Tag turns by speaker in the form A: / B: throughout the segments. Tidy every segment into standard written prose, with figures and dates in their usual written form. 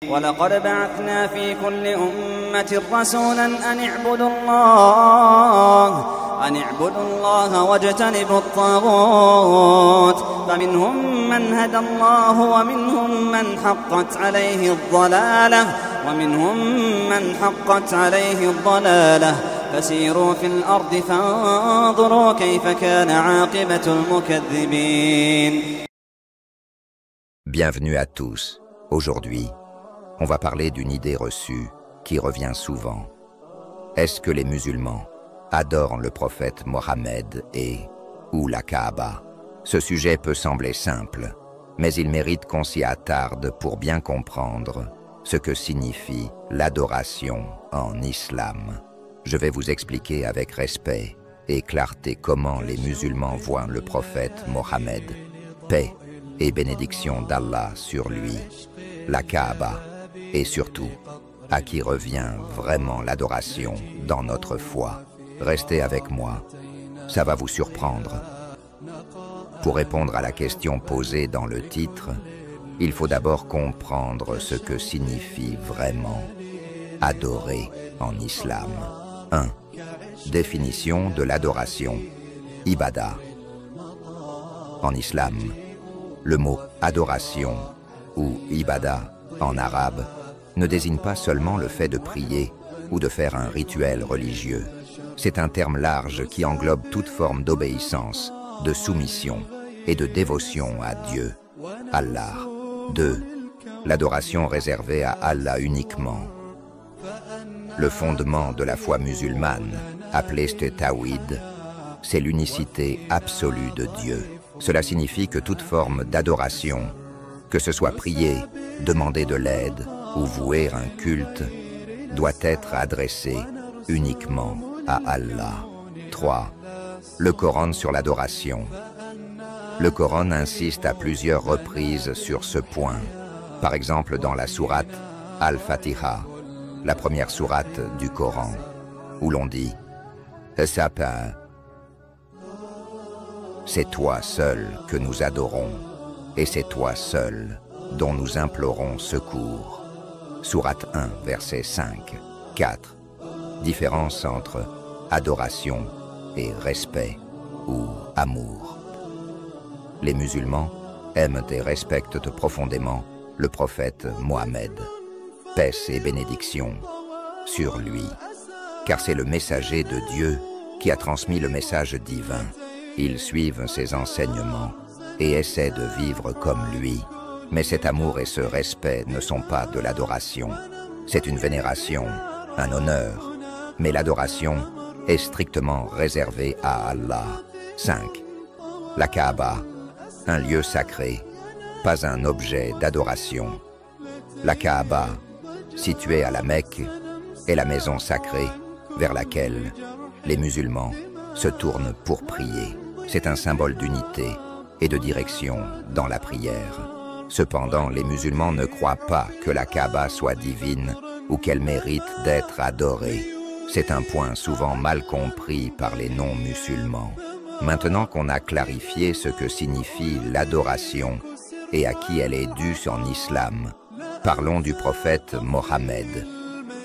A: ولقد بعثنا في كل أمة رسولا أن اعبدوا الله واجتنبوا الطاغوت فمنهم من هدى الله ومنهم من حقت عليه الضلالة فسيروا في الأرض فانظروا كيف كان عاقبة المكذبين.
B: Bienvenue à tous. Aujourd'hui, on va parler d'une idée reçue qui revient souvent. Est-ce que les musulmans adorent le prophète Mohammed ou la Kaaba? Ce sujet peut sembler simple, mais il mérite qu'on s'y attarde pour bien comprendre ce que signifie l'adoration en islam. Je vais vous expliquer avec respect et clarté comment les musulmans voient le prophète Mohammed, paix et bénédiction d'Allah sur lui, la Kaaba, et surtout, à qui revient vraiment l'adoration dans notre foi. Restez avec moi, ça va vous surprendre. Pour répondre à la question posée dans le titre, il faut d'abord comprendre ce que signifie vraiment adorer en islam. 1. Définition de l'adoration. Ibadah. En islam, le mot adoration ou ibadah en arabe ne désigne pas seulement le fait de prier ou de faire un rituel religieux. C'est un terme large qui englobe toute forme d'obéissance, de soumission et de dévotion à Dieu, Allah. 2. L'adoration réservée à Allah uniquement. Le fondement de la foi musulmane, appelé Tawhid, c'est l'unicité absolue de Dieu. Cela signifie que toute forme d'adoration, que ce soit prier, demander de l'aide ou vouer un culte, doit être adressée uniquement à Allah. 3. Le Coran sur l'adoration. Le Coran insiste à plusieurs reprises sur ce point. Par exemple dans la sourate Al-Fatiha, la première sourate du Coran, où l'on dit « C'est toi seul que nous adorons, et c'est toi seul dont nous implorons secours. » Sourate 1, verset 5, 4. Différence entre adoration et respect ou amour. Les musulmans aiment et respectent profondément le prophète Mohammed, paix et bénédiction sur lui, car c'est le messager de Dieu qui a transmis le message divin. Ils suivent ses enseignements et essaient de vivre comme lui. Mais cet amour et ce respect ne sont pas de l'adoration. C'est une vénération, un honneur. Mais l'adoration est strictement réservée à Allah. 5. La Kaaba, un lieu sacré, pas un objet d'adoration. La Kaaba, située à la Mecque, est la maison sacrée vers laquelle les musulmans se tournent pour prier. C'est un symbole d'unité et de direction dans la prière. Cependant, les musulmans ne croient pas que la Kaaba soit divine ou qu'elle mérite d'être adorée. C'est un point souvent mal compris par les non-musulmans. Maintenant qu'on a clarifié ce que signifie l'adoration et à qui elle est due en islam, parlons du prophète Mohammed.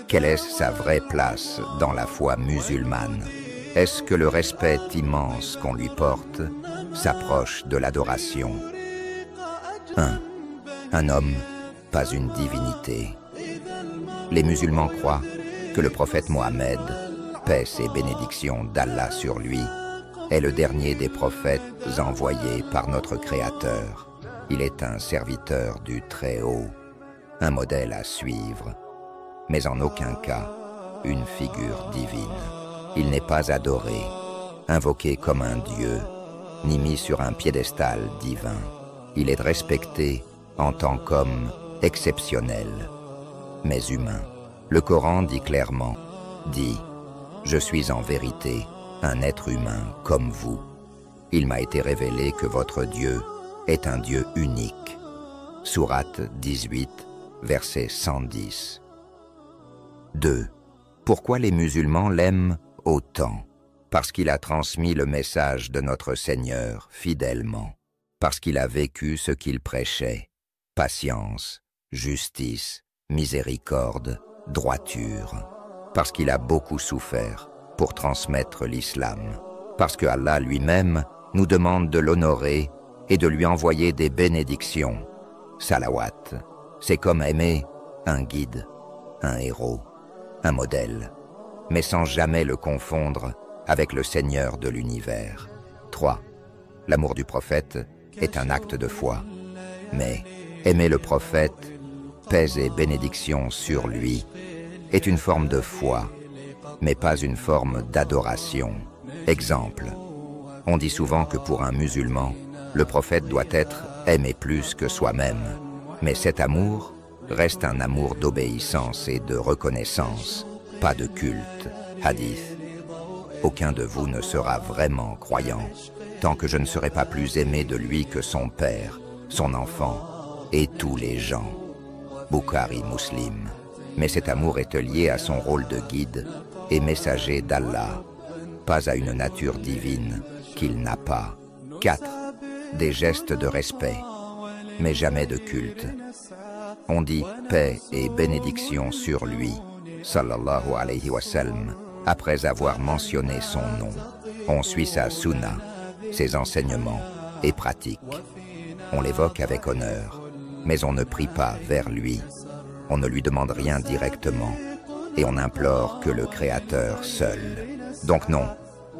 B: Quelle est sa vraie place dans la foi musulmane? Est-ce que le respect immense qu'on lui porte s'approche de l'adoration? 1. Un homme, pas une divinité. Les musulmans croient que le prophète Mohammed, paix et bénédiction d'Allah sur lui, est le dernier des prophètes envoyés par notre Créateur. Il est un serviteur du Très-Haut, un modèle à suivre, mais en aucun cas une figure divine. Il n'est pas adoré, invoqué comme un dieu, ni mis sur un piédestal divin. Il est respecté en tant qu'homme exceptionnel, mais humain. Le Coran dit clairement, « Je suis en vérité un être humain comme vous. Il m'a été révélé que votre Dieu est un Dieu unique. » Sourate 18, verset 110. 2. Pourquoi les musulmans l'aiment autant? Parce qu'il a transmis le message de notre Seigneur fidèlement, parce qu'il a vécu ce qu'il prêchait, patience, justice, miséricorde, droiture, parce qu'il a beaucoup souffert pour transmettre l'islam, parce que Allah lui-même nous demande de l'honorer et de lui envoyer des bénédictions. Salawat, c'est comme aimer un guide, un héros, un modèle, mais sans jamais le confondre avec le Seigneur de l'univers. 3. L'amour du prophète est un acte de foi, mais aimer le prophète, paix et bénédiction sur lui, est une forme de foi, mais pas une forme d'adoration. Exemple, on dit souvent que pour un musulman, le prophète doit être aimé plus que soi-même, mais cet amour reste un amour d'obéissance et de reconnaissance, pas de culte. Hadith. Aucun de vous ne sera vraiment croyant tant que je ne serai pas plus aimé de lui que son père, son enfant et tous les gens. Bukhari Muslim. Mais cet amour est lié à son rôle de guide et messager d'Allah, pas à une nature divine qu'il n'a pas. 4. Des gestes de respect, mais jamais de culte. On dit paix et bénédiction sur lui, sallallahu alayhi wa sallam, après avoir mentionné son nom. On suit sa sunna, ses enseignements et pratiques. On l'évoque avec honneur, mais on ne prie pas vers lui. On ne lui demande rien directement et on n'implore que le Créateur seul. Donc non,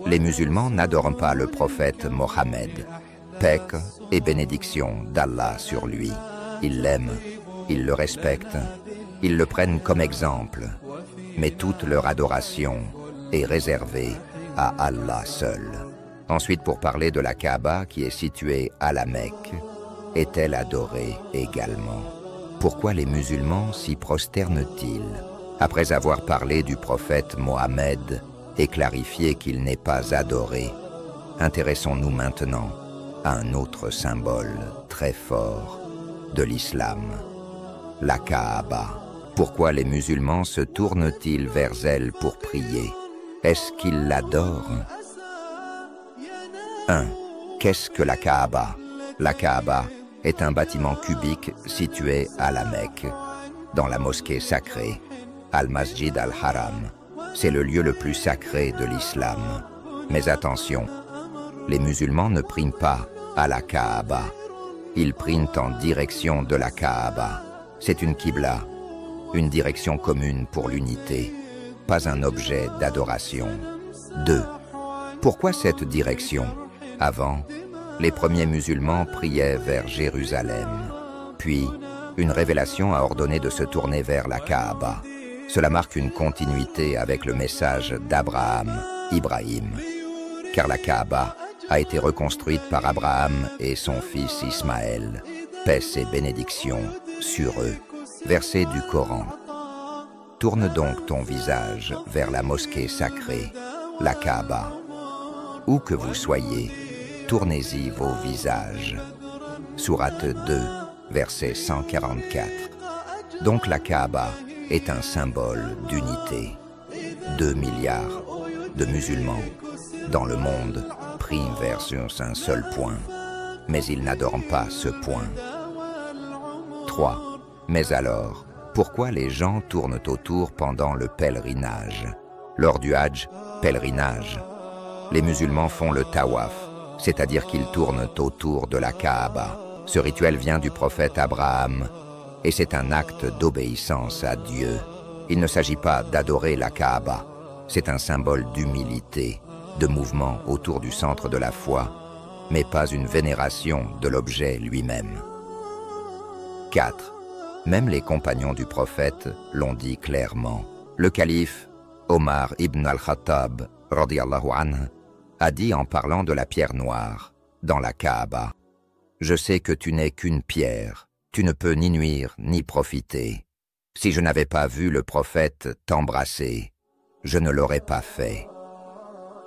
B: les musulmans n'adorent pas le prophète Mohammed. Paix et bénédiction d'Allah sur lui. Ils l'aiment, ils le respectent, ils le prennent comme exemple, mais toute leur adoration est réservée à Allah seul. Ensuite, pour parler de la Kaaba qui est située à la Mecque, est-elle adorée également? Pourquoi les musulmans s'y prosternent-ils? Après avoir parlé du prophète Mohammed et clarifié qu'il n'est pas adoré, intéressons-nous maintenant à un autre symbole très fort de l'islam, la Kaaba. Pourquoi les musulmans se tournent-ils vers elle pour prier? Est-ce qu'ils l'adorent? 1. Qu'est-ce que la Kaaba? La Kaaba est un bâtiment cubique situé à la Mecque, dans la mosquée sacrée, Al-Masjid al-Haram. C'est le lieu le plus sacré de l'islam. Mais attention, les musulmans ne prient pas à la Kaaba. Ils prient en direction de la Kaaba. C'est une qibla, une direction commune pour l'unité, pas un objet d'adoration. 2. Pourquoi cette direction? Avant, les premiers musulmans priaient vers Jérusalem. Puis, une révélation a ordonné de se tourner vers la Kaaba. Cela marque une continuité avec le message d'Abraham, Ibrahim, car la Kaaba a été reconstruite par Abraham et son fils Ismaël. Paix et bénédiction sur eux. Verset du Coran. Tourne donc ton visage vers la mosquée sacrée, la Kaaba. Où que vous soyez, tournez-y vos visages. Sourate 2, verset 144. Donc la Kaaba est un symbole d'unité. 2 milliards de musulmans dans le monde prient vers un seul point, mais ils n'adorent pas ce point. 3. Mais alors, pourquoi les gens tournent autour pendant le pèlerinage? Lors du Hajj, pèlerinage, les musulmans font le tawaf, c'est-à-dire qu'ils tournent autour de la Kaaba. Ce rituel vient du prophète Abraham et c'est un acte d'obéissance à Dieu. Il ne s'agit pas d'adorer la Kaaba, c'est un symbole d'humilité, de mouvement autour du centre de la foi, mais pas une vénération de l'objet lui-même. 4. Même les compagnons du prophète l'ont dit clairement. Le calife Omar ibn al-Khattab, radiyallahu anhu, a dit en parlant de la pierre noire dans la Kaaba: « Je sais que tu n'es qu'une pierre, tu ne peux ni nuire ni profiter. Si je n'avais pas vu le prophète t'embrasser, je ne l'aurais pas fait. »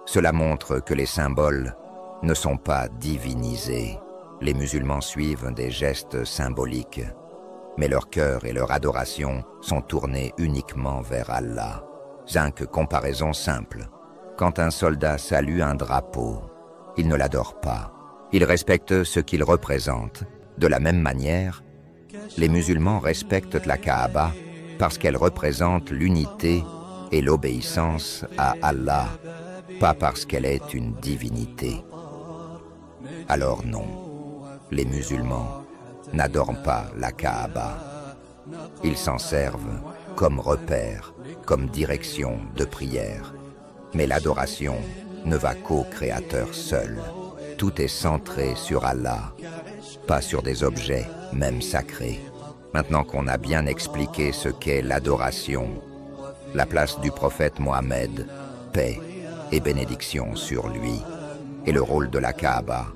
B: Cela montre que les symboles ne sont pas divinisés. Les musulmans suivent des gestes symboliques, mais leur cœur et leur adoration sont tournés uniquement vers Allah. 5 comparaisons simples. Quand un soldat salue un drapeau, il ne l'adore pas. Il respecte ce qu'il représente. De la même manière, les musulmans respectent la Kaaba parce qu'elle représente l'unité et l'obéissance à Allah, pas parce qu'elle est une divinité. Alors non, les musulmans n'adorent pas la Kaaba. Ils s'en servent comme repère, comme direction de prière. Mais l'adoration ne va qu'au Créateur seul. Tout est centré sur Allah, pas sur des objets, même sacrés. Maintenant qu'on a bien expliqué ce qu'est l'adoration, la place du prophète Mohammed, paix et bénédiction sur lui, et le rôle de la Kaaba,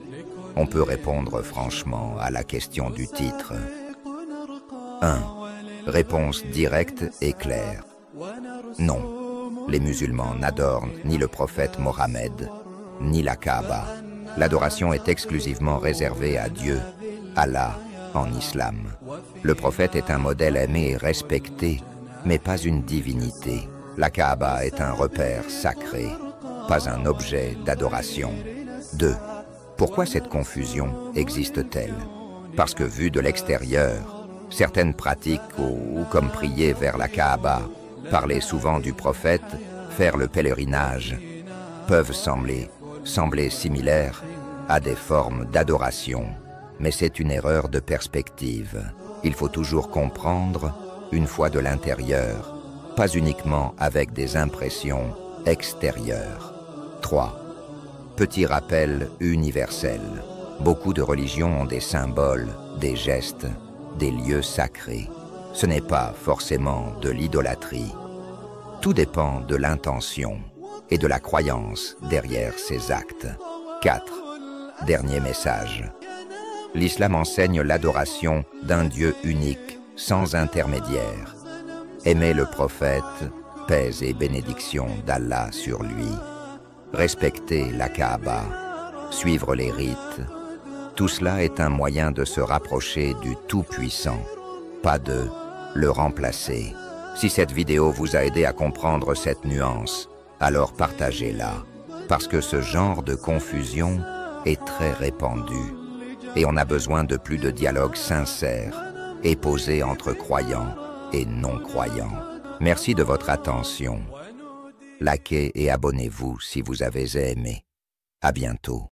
B: on peut répondre franchement à la question du titre. 1. Réponse directe et claire. Non, les musulmans n'adorent ni le prophète Mohammed, ni la Kaaba. L'adoration est exclusivement réservée à Dieu, Allah, en islam. Le prophète est un modèle aimé et respecté, mais pas une divinité. La Kaaba est un repère sacré, pas un objet d'adoration. 2. Pourquoi cette confusion existe-t-elle? Parce que vu de l'extérieur, certaines pratiques, ou comme prier vers la Kaaba, parler souvent du prophète, faire le pèlerinage, peuvent sembler similaires à des formes d'adoration. Mais c'est une erreur de perspective. Il faut toujours comprendre une fois de l'intérieur, pas uniquement avec des impressions extérieures. 3. Petit rappel universel. Beaucoup de religions ont des symboles, des gestes, des lieux sacrés. Ce n'est pas forcément de l'idolâtrie. Tout dépend de l'intention et de la croyance derrière ces actes. 4. Dernier message. L'islam enseigne l'adoration d'un Dieu unique, sans intermédiaire. Aimer le prophète, paix et bénédiction d'Allah sur lui. Respecter la Kaaba, suivre les rites. Tout cela est un moyen de se rapprocher du Tout-Puissant, pas de le remplacer. Si cette vidéo vous a aidé à comprendre cette nuance, alors partagez-la, parce que ce genre de confusion est très répandu. Et on a besoin de plus de dialogue sincère et posé entre croyants et non-croyants. Merci de votre attention. Likez et abonnez-vous si vous avez aimé. À bientôt.